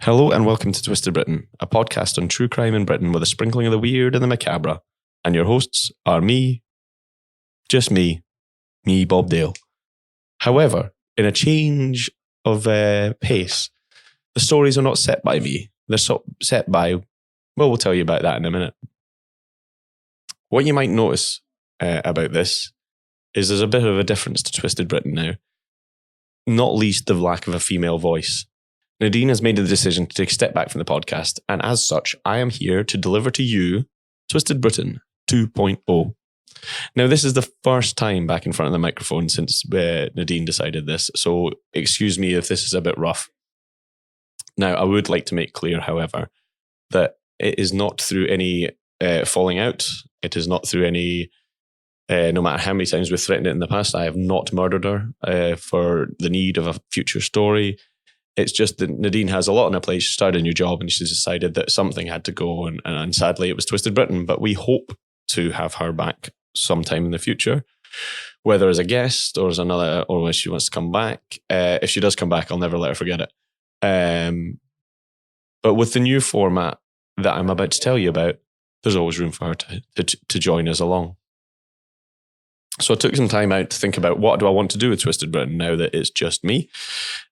Hello and welcome to Twisted Britain, a podcast on true crime in Britain with a sprinkling of the weird and the macabre. And your hosts are me, just me, Bob Dale. However, in a change of pace, the stories are not set by me. They're set by, well, we'll tell you about that in a minute. What you might notice about this is there's a bit of a difference to Twisted Britain now. Not least the lack of a female voice. Nadine has made the decision to take a step back from the podcast, and as such, I am here to deliver to you Twisted Britain 2.0. Now, this is the first time back in front of the microphone since Nadine decided this, so excuse me if this is a bit rough. Now, I would like to make clear, however, that it is not through any falling out. It is not through any, no matter how many times we've threatened it in the past, I have not murdered her for the need of a future story. It's just that Nadine has a lot on her plate. She started a new job and she's decided that something had to go. And sadly, it was Twisted Britain. But we hope to have her back sometime in the future, whether as a guest or as another, or when she wants to come back. If she does come back, I'll never let her forget it. But with the new format that I'm about to tell you about, there's always room for her to join us along. So I took some time out to think about what do I want to do with Twisted Britain now that it's just me.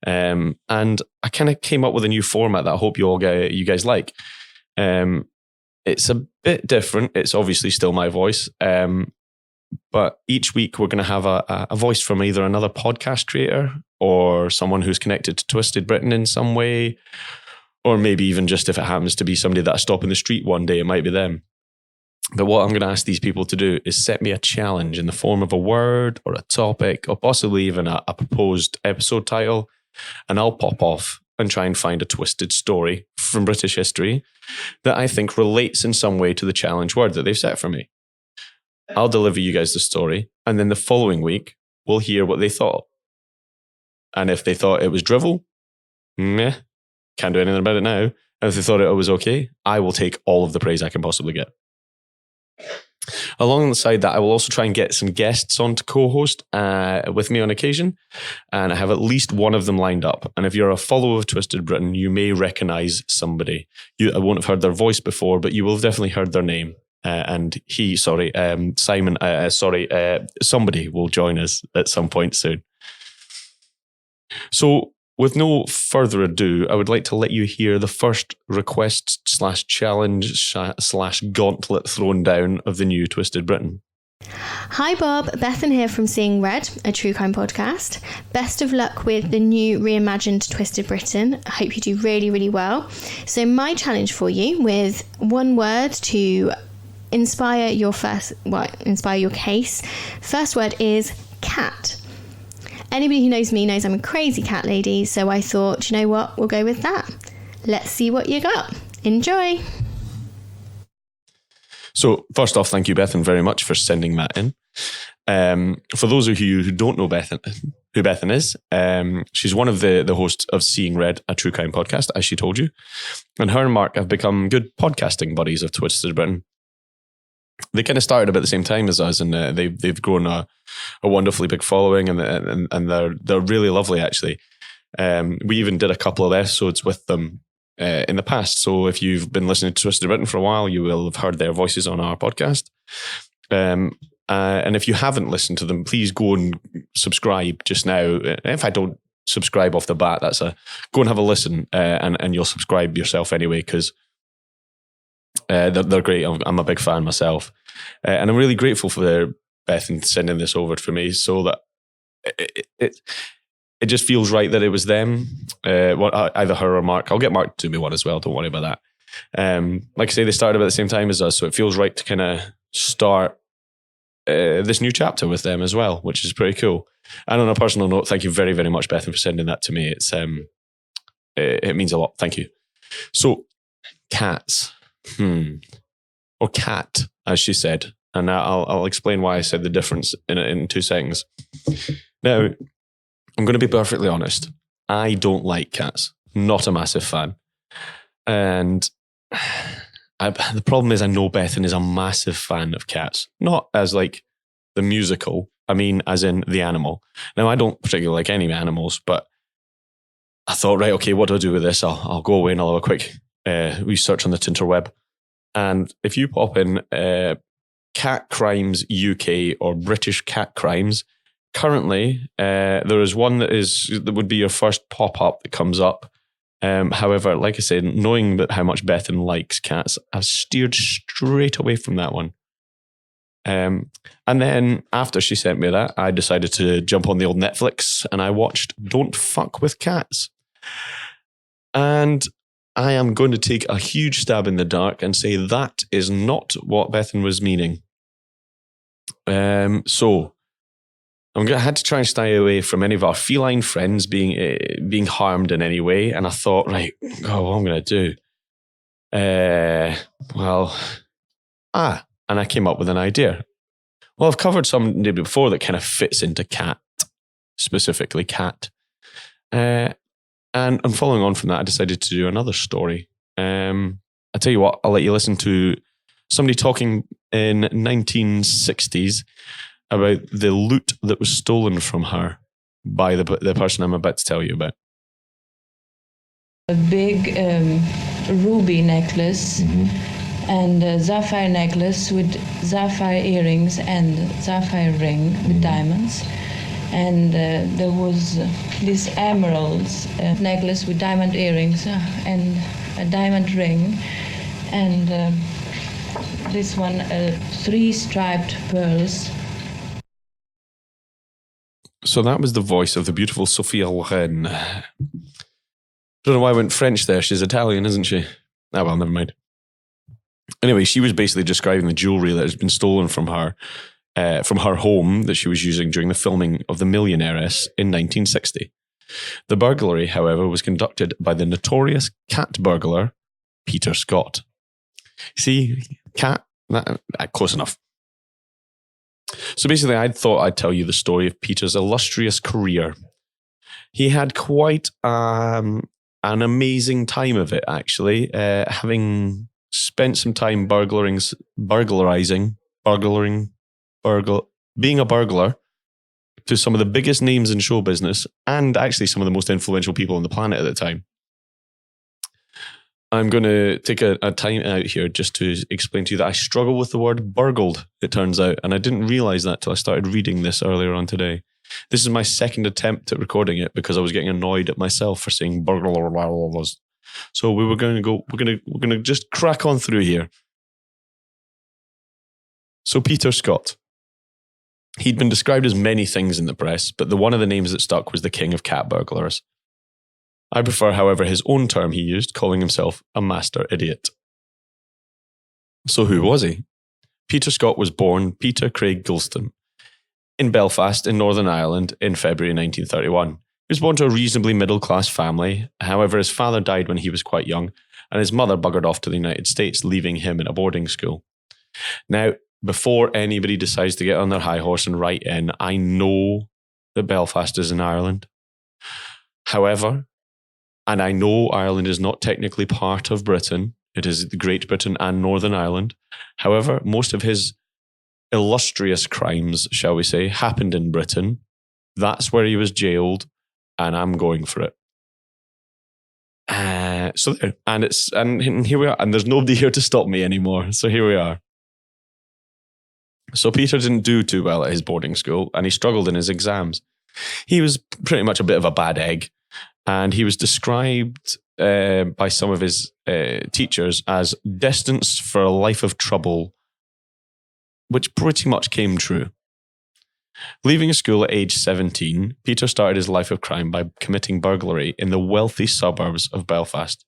And I kind of came up with a new format that I hope you guys like. It's a bit different. It's obviously still my voice. But each week we're going to have a voice from either another podcast creator or someone who's connected to Twisted Britain in some way, or maybe even just if it happens to be somebody that I stop in the street one day, it might be them. But what I'm going to ask these people to do is set me a challenge in the form of a word or a topic or possibly even a proposed episode title. And I'll pop off and try and find a twisted story from British history that I think relates in some way to the challenge word that they've set for me. I'll deliver you guys the story. And then the following week, we'll hear what they thought. And if they thought it was drivel, meh, can't do anything about it now. And if they thought it was okay, I will take all of the praise I can possibly get. Alongside that, I will also try and get some guests on to co-host with me on occasion, and I have at least one of them lined up. And if you're a follower of Twisted Britain, you may recognise somebody. I won't have heard their voice before, but you will have definitely heard their name. Somebody will join us at some point soon. So, with no further ado, I would like to let you hear the first request/challenge/gauntlet thrown down of the new Twisted Britain. Hi Bob, Bethan here from Seeing Red, a true crime podcast. Best of luck with the new reimagined Twisted Britain. I hope you do really, really well. So my challenge for you with one word to inspire your case. First word is cat. Anybody who knows me knows I'm a crazy cat lady, so I thought, you know what, we'll go with that. Let's see what you got. Enjoy. So first off, thank you, Bethan, very much for sending that in. For those of you who don't know who Bethan is, she's one of the hosts of Seeing Red, a true crime podcast, as she told you. And her and Mark have become good podcasting buddies of Twisted Britain. They kind of started about the same time as us, and they've grown a wonderfully big following, and they're really lovely, actually. We even did a couple of episodes with them in the past. So if you've been listening to Twisted Britain for a while, you will have heard their voices on our podcast. And if you haven't listened to them, please go and subscribe just now. If I don't subscribe off the bat, go and have a listen, and you'll subscribe yourself anyway, because they're great. I'm a big fan myself. And I'm really grateful for Bethan sending this over for me, so that it just feels right that it was them, either her or Mark. I'll get Mark to do me one as well, don't worry about that. Like I say, they started about the same time as us, so it feels right to kind of start this new chapter with them as well, which is pretty cool. And on a personal note, thank you very, very much, Bethan, for sending that to me. It means a lot. Thank you. So, cats. Or cat, as she said. And I'll explain why I said the difference in 2 seconds. Now, I'm going to be perfectly honest. I don't like cats. Not a massive fan. And the problem is I know Bethan is a massive fan of cats. Not as like the musical. I mean, as in the animal. Now, I don't particularly like any animals, but I thought, right, okay, what do I do with this? I'll go away and I'll have a quick research on the Tinterweb. And if you pop in Cat Crimes UK or British Cat Crimes, currently there is one that would be your first pop-up that comes up. However, like I said, knowing how much Bethan likes cats, I've steered straight away from that one. And then after she sent me that, I decided to jump on the old Netflix and I watched Don't Fuck With Cats. And I am going to take a huge stab in the dark and say that is not what Bethan was meaning. So I had to try and stay away from any of our feline friends being harmed in any way. And I thought, right, God, what am I going to do? And I came up with an idea. Well, I've covered something before that kind of fits into cat, specifically cat. And following on from that, I decided to do another story. I'll tell you what, I'll let you listen to somebody talking in 1960s about the loot that was stolen from her by the person I'm about to tell you about. A big ruby necklace and a sapphire necklace with sapphire earrings and sapphire ring with diamonds. And there was this emeralds necklace with diamond earrings and a diamond ring. And this one, 3 striped pearls. So that was the voice of the beautiful Sophia Loren. Don't know why I went French there. She's Italian, isn't she? Ah, well, never mind. Anyway, she was basically describing the jewelry that has been stolen from her home that she was using during the filming of The Millionairess in 1960. The burglary, however, was conducted by the notorious cat burglar, Peter Scott. See, cat? Close enough. So basically, I thought I'd tell you the story of Peter's illustrious career. He had quite an amazing time of it, actually, having spent some time being a burglar to some of the biggest names in show business and actually some of the most influential people on the planet at the time. I'm going to take a time out here just to explain to you that I struggle with the word burgled, it turns out, and I didn't realize that till I started reading this earlier on today. This is my second attempt at recording it because I was getting annoyed at myself for saying burglar. So we're going to just crack on through here. So Peter Scott. He'd been described as many things in the press, but one of the names that stuck was the king of cat burglars. I prefer, however, his own term he used, calling himself a master idiot. So who was he? Peter Scott was born Peter Craig Gilston in Belfast in Northern Ireland in February 1931. He was born to a reasonably middle-class family. However, his father died when he was quite young, and his mother buggered off to the United States, leaving him in a boarding school. Now, before anybody decides to get on their high horse and write in, I know that Belfast is in Ireland. However, and I know Ireland is not technically part of Britain. It is Great Britain and Northern Ireland. However, most of his illustrious crimes, shall we say, happened in Britain. That's where he was jailed, and I'm going for it. So there, and here we are, and there's nobody here to stop me anymore. So here we are. So Peter didn't do too well at his boarding school, and he struggled in his exams. He was pretty much a bit of a bad egg, and he was described by some of his teachers as destined for a life of trouble, which pretty much came true. Leaving school at age 17, Peter started his life of crime by committing burglary in the wealthy suburbs of Belfast,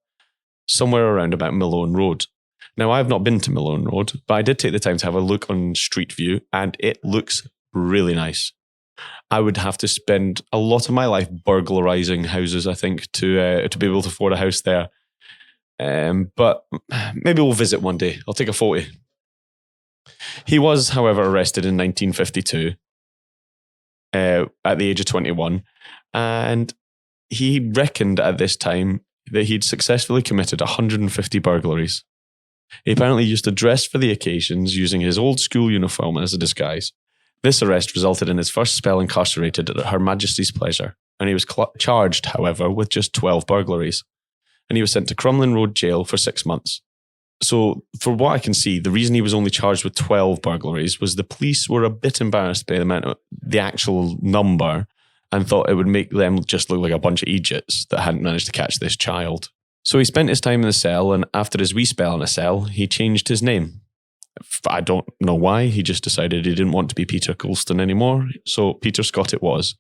somewhere around about Malone Road. Now, I've not been to Malone Road, but I did take the time to have a look on Street View, and it looks really nice. I would have to spend a lot of my life burglarizing houses, I think, to be able to afford a house there. But maybe we'll visit one day. I'll take a photo. He was, however, arrested in 1952 at the age of 21, and he reckoned at this time that he'd successfully committed 150 burglaries. He apparently used to dress for the occasions using his old school uniform as a disguise. This arrest resulted in his first spell incarcerated at Her Majesty's pleasure, and he was charged, however, with just 12 burglaries. And he was sent to Crumlin Road Jail for 6 months. So, for what I can see, the reason he was only charged with 12 burglaries was the police were a bit embarrassed by the actual number and thought it would make them just look like a bunch of idiots that hadn't managed to catch this child. So he spent his time in the cell, and after his wee spell in a cell, he changed his name. I don't know why. He just decided he didn't want to be Peter Colston anymore, so Peter Scott it was.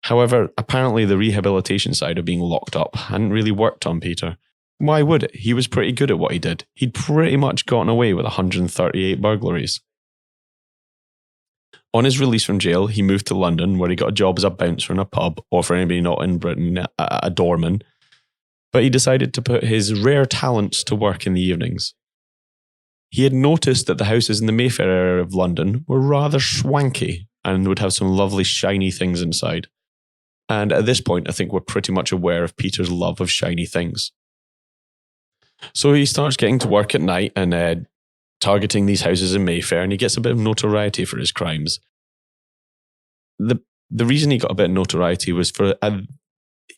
However, apparently the rehabilitation side of being locked up hadn't really worked on Peter. Why would it? He was pretty good at what he did. He'd pretty much gotten away with 138 burglaries. On his release from jail, he moved to London, where he got a job as a bouncer in a pub, or for anybody not in Britain, a doorman. But he decided to put his rare talents to work in the evenings. He had noticed that the houses in the Mayfair area of London were rather swanky and would have some lovely shiny things inside. And at this point, I think we're pretty much aware of Peter's love of shiny things. So he starts getting to work at night and targeting these houses in Mayfair, and he gets a bit of notoriety for his crimes. The reason he got a bit of notoriety was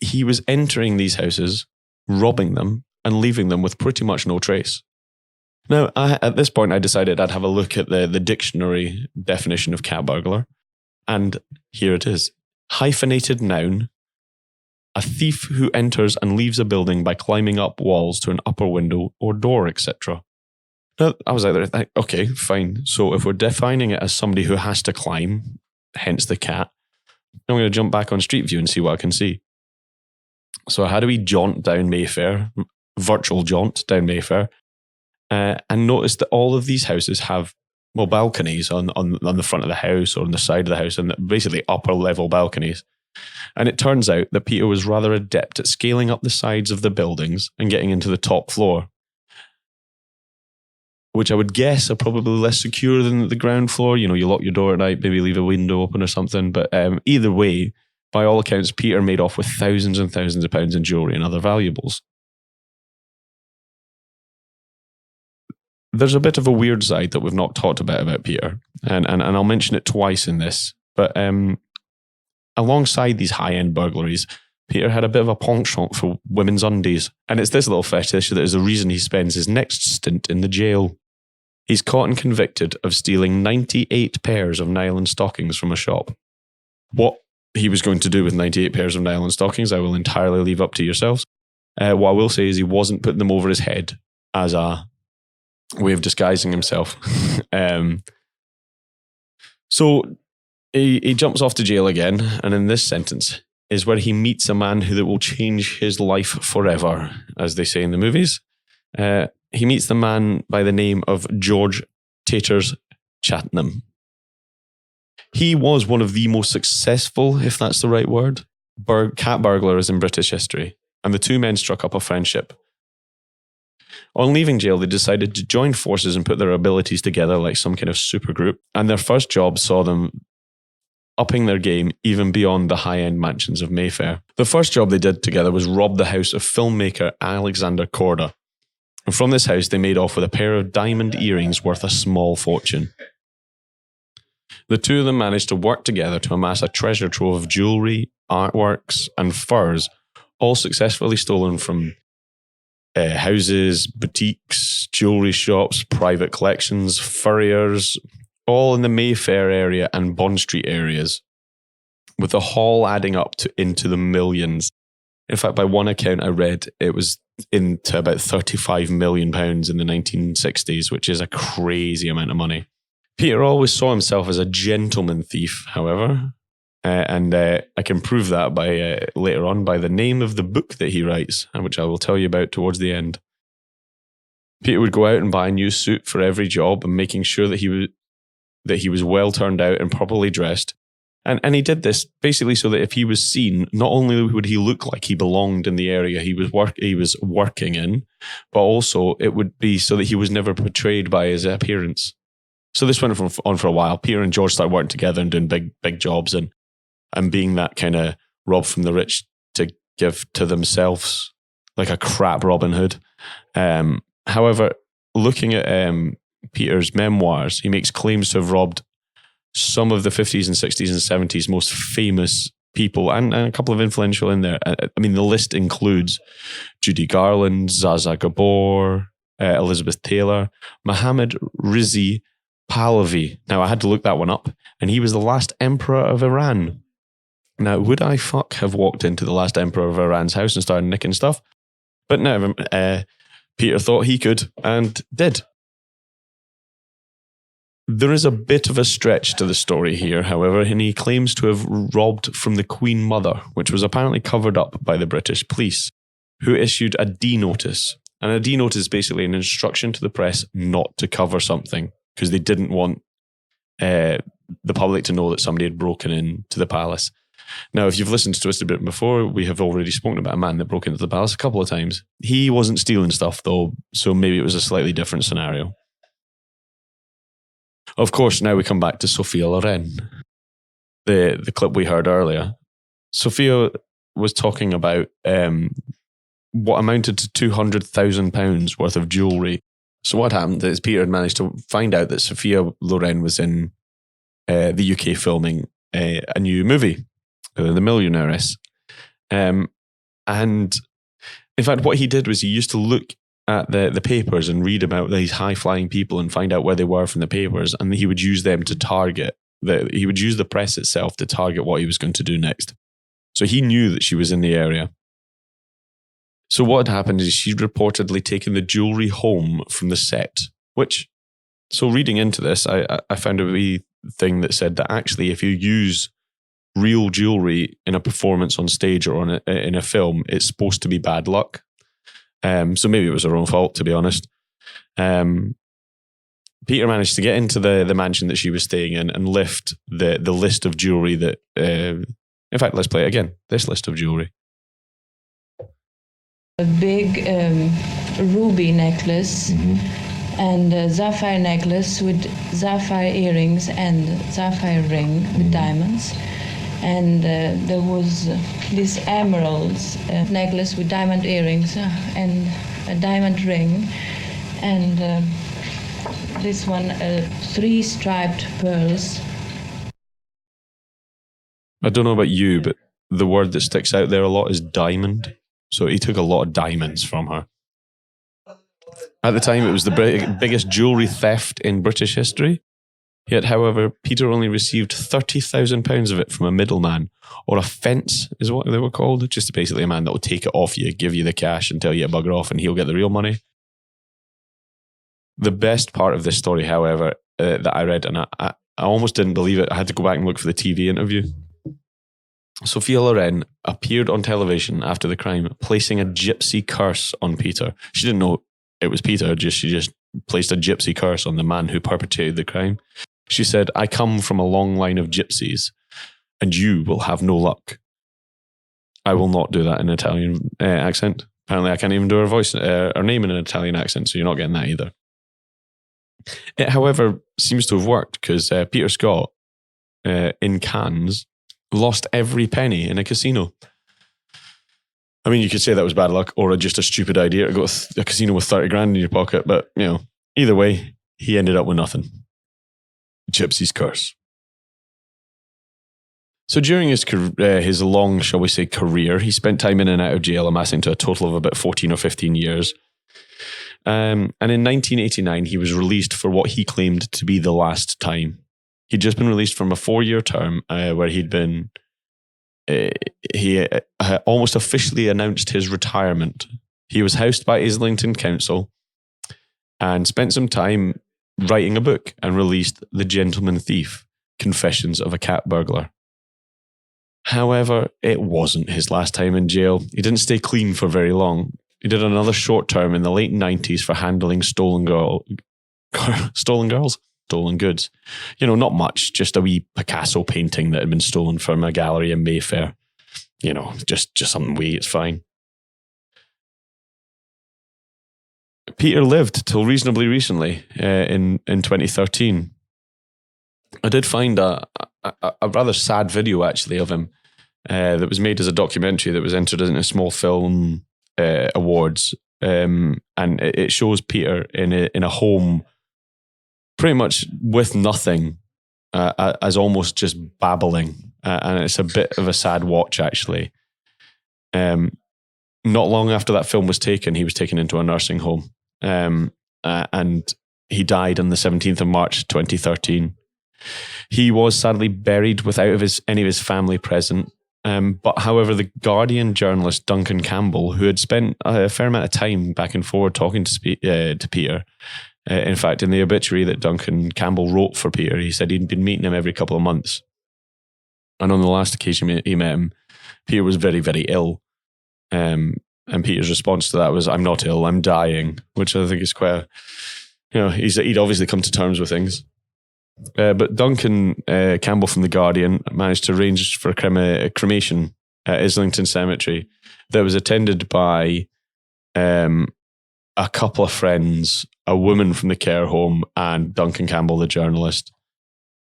he was entering these houses, robbing them, and leaving them with pretty much no trace. Now, at this point, I decided I'd have a look at the dictionary definition of cat burglar, and here it is. Hyphenated noun, a thief who enters and leaves a building by climbing up walls to an upper window or door, etc. Now, I was like, okay, fine. So if we're defining it as somebody who has to climb, hence the cat, I'm going to jump back on Street View and see what I can see. So how do we jaunt down Mayfair, virtual jaunt down Mayfair, and notice that all of these houses have balconies on the front of the house or on the side of the house, and basically upper level balconies. And it turns out that Peter was rather adept at scaling up the sides of the buildings and getting into the top floor, which I would guess are probably less secure than the ground floor. You know, you lock your door at night, maybe leave a window open or something. But either way, by all accounts, Peter made off with thousands and thousands of pounds in jewellery and other valuables. There's a bit of a weird side that we've not talked about Peter, and I'll mention it twice in this, but alongside these high-end burglaries, Peter had a bit of a penchant for women's undies, and it's this little fetish that is the reason he spends his next stint in the jail. He's caught and convicted of stealing 98 pairs of nylon stockings from a shop. What he was going to do with 98 pairs of nylon stockings, I will entirely leave up to yourselves. What I will say is he wasn't putting them over his head as a way of disguising himself. So he jumps off to jail again, and in this sentence is where he meets a man that will change his life forever, as they say in the movies. He meets the man by the name of George Taters Chatnam. He was one of the most successful, if that's the right word, cat burglars in British history, and the two men struck up a friendship. On leaving jail, they decided to join forces and put their abilities together like some kind of supergroup, and their first job saw them upping their game even beyond the high-end mansions of Mayfair. The first job they did together was rob the house of filmmaker Alexander Korda. And from this house, they made off with a pair of diamond earrings worth a small fortune. The two of them managed to work together to amass a treasure trove of jewellery, artworks, and furs, all successfully stolen from houses, boutiques, jewellery shops, private collections, furriers, all in the Mayfair area and Bond Street areas, with the haul adding up into the millions. In fact, by one account I read, it was into about £35 million in the 1960s, which is a crazy amount of money. Peter always saw himself as a gentleman thief, however, and I can prove that by later on by the name of the book that he writes, and which I will tell you about towards the end. Peter would go out and buy a new suit for every job, and making sure that he was well turned out and properly dressed. And he did this basically so that if he was seen, not only would he look like he belonged in the area he was working in, but also it would be so that he was never betrayed by his appearance. So this went on for a while. Peter and George started working together and doing big jobs and being that kind of rob from the rich to give to themselves, like a crap Robin Hood. However, looking at Peter's memoirs, he makes claims to have robbed some of the 50s and 60s and 70s most famous people and a couple of influential in there. I mean, the list includes Judy Garland, Zaza Gabor, Elizabeth Taylor, Mohammad Rizi Pahlavi. Now, I had to look that one up, and he was the last emperor of Iran. Now, would I have walked into the last emperor of Iran's house and started nicking stuff? But no, Peter thought he could and did. There is a bit of a stretch to the story here, however, and he claims to have robbed from the Queen Mother, which was apparently covered up by the British police, who issued a D notice. And a D notice is basically an instruction to the press not to cover something, because they didn't want the public to know that somebody had broken into the palace. Now, if you've listened to Twisted Britian before, we have already spoken about a man that broke into the palace a couple of times. He wasn't stealing stuff, though, so maybe it was a slightly different scenario. Of course, now we come back to Sophia Loren, the clip we heard earlier. Sophia was talking about what amounted to £200,000 worth of jewellery. So what happened is Peter had managed to find out that Sophia Loren was in the UK filming a new movie, The Millionairess. And in fact, what he did was he used to look at the papers and read about these high-flying people and find out where they were from the papers, and he would use them to target. He would use the press itself to target what he was going to do next. So he knew that she was in the area. So what had happened is she'd reportedly taken the jewellery home from the set, so reading into this, I found a wee thing that said that actually if you use real jewellery in a performance on stage or in a film, it's supposed to be bad luck. So maybe it was her own fault, to be honest. Peter managed to get into the mansion that she was staying in and lift the list of jewellery that... in fact, let's play it again. This list of jewellery. A big ruby necklace and a sapphire necklace with sapphire earrings and sapphire ring with diamonds. And there was this emeralds necklace with diamond earrings and a diamond ring. And this one, 3 striped pearls. I don't know about you, but the word that sticks out there a lot is diamond. So he took a lot of diamonds from her. At the time, it was the biggest jewellery theft in British history. Yet, however, Peter only received £30,000 of it from a middleman, or a fence is what they were called. Just basically a man that will take it off you, give you the cash and tell you to bugger off and he'll get the real money. The best part of this story, however, that I read, and I almost didn't believe it, I had to go back and look for the TV interview. Sophia Loren appeared on television after the crime, placing a gypsy curse on Peter. She didn't know it was Peter, she just placed a gypsy curse on the man who perpetrated the crime. She said, "I come from a long line of gypsies, and you will have no luck." I will not do that in an Italian accent. Apparently, I can't even do her voice, her name in an Italian accent, so you're not getting that either. It, however, seems to have worked, because Peter Scott, in Cannes, lost every penny in a casino. I mean, you could say that was bad luck or just a stupid idea to go to a casino with 30 grand in your pocket, but, either way, he ended up with nothing. Gypsy's curse. So during his long, shall we say, career, he spent time in and out of jail, amassing to a total of about 14 or 15 years. And in 1989, he was released for what he claimed to be the last time. He'd just been released from a 4-year term where he'd been... he almost officially announced his retirement. He was housed by Islington Council and spent some time writing a book and released The Gentleman Thief, Confessions of a Cat Burglar. However, it wasn't his last time in jail. He didn't stay clean for very long. He did another short term in the late 90s for handling stolen goods. Not much, just a wee Picasso painting that had been stolen from a gallery in Mayfair. Just something wee, it's fine. Peter lived till reasonably recently, in 2013. I did find a rather sad video, actually, of him that was made as a documentary that was entered in a small film awards. And it shows Peter in a home pretty much with nothing, as almost just babbling and it's a bit of a sad watch, actually. Not long after that film was taken, he was taken into a nursing home, and he died on the 17th of March 2013. He was sadly buried without any of his family present. But however, the Guardian journalist Duncan Campbell, who had spent a fair amount of time back and forward talking to Peter, in fact, in the obituary that Duncan Campbell wrote for Peter, he said he'd been meeting him every couple of months. And on the last occasion he met him, Peter was very, very ill. And Peter's response to that was, "I'm not ill, I'm dying," which I think is quite he'd obviously come to terms with things. But Duncan Campbell from The Guardian managed to arrange for a cremation at Islington Cemetery that was attended by a couple of friends, a woman from the care home, and Duncan Campbell, the journalist.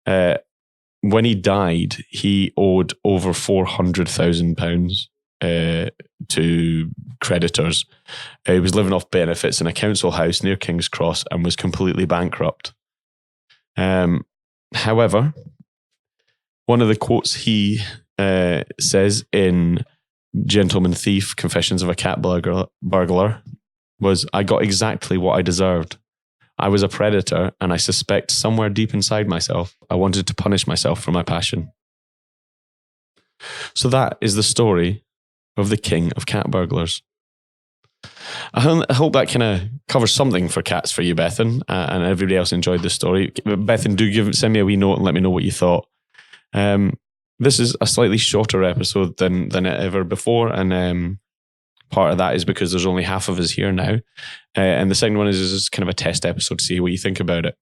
When he died, he owed over £400,000 to creditors. He was living off benefits in a council house near King's Cross and was completely bankrupt. However, one of the quotes he says in Gentleman Thief, Confessions of a Cat Burglar was, "I got exactly what I deserved. I was a predator, and I suspect somewhere deep inside myself, I wanted to punish myself for my passion." So that is the story of the king of cat burglars. I hope that kind of covers something for cats for you, Bethan, and everybody else enjoyed the story. Bethan, send me a wee note and let me know what you thought. This is a slightly shorter episode than ever before, and part of that is because there's only half of us here now, and the second one is kind of a test episode to see what you think about it.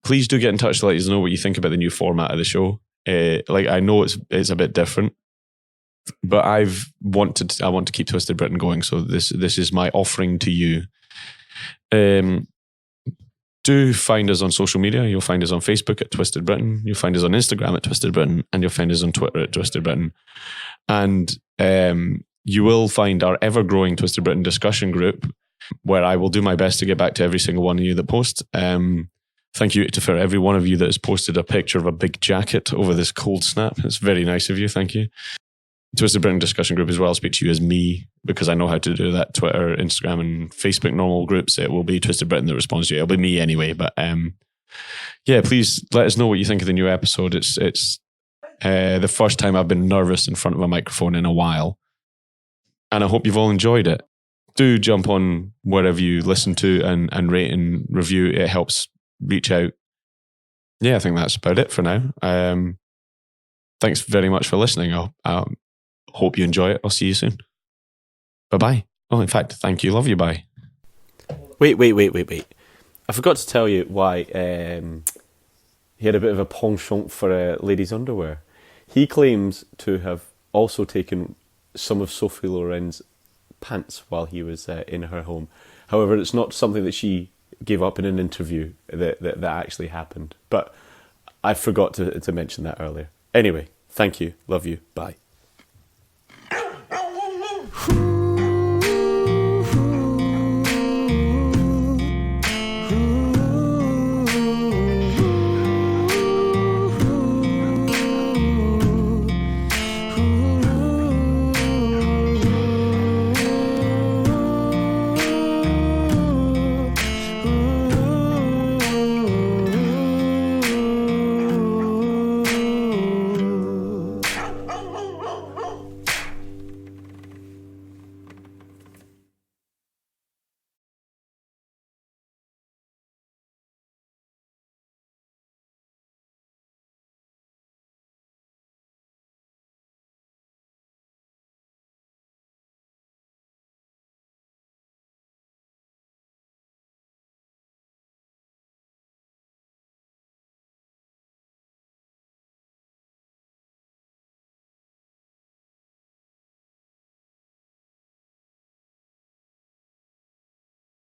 Please do get in touch to let us know what you think about the new format of the show. I know it's a bit different, but I want to keep Twisted Britain going, so this is my offering to you. Do find us on social media. You'll find us on Facebook at Twisted Britain. You'll find us on Instagram at Twisted Britain, and you'll find us on Twitter at Twisted Britain. And you will find our ever-growing Twisted Britain discussion group, where I will do my best to get back to every single one of you that post. Thank you for every one of you that has posted a picture of a big jacket over this cold snap. It's very nice of you. Thank you. Twisted Britain discussion group as well. I'll speak to you as me, because I know how to do that. Twitter, Instagram, and Facebook normal groups. It will be Twisted Britain that responds to you. It'll be me anyway. But please let us know what you think of the new episode. It's the first time I've been nervous in front of a microphone in a while, and I hope you've all enjoyed it. Do jump on wherever you listen to and rate and review. It helps reach out. Yeah, I think that's about it for now. Thanks very much for listening. I hope you enjoy it. I'll see you soon. Bye-bye. Oh, in fact, thank you. Love you. Bye. Wait. I forgot to tell you why he had a bit of a penchant for ladies' underwear. He claims to have also taken some of Sophie Loren's pants while he was in her home. However, it's not something that she gave up in an interview that actually happened. But I forgot to mention that earlier. Anyway, thank you. Love you. Bye.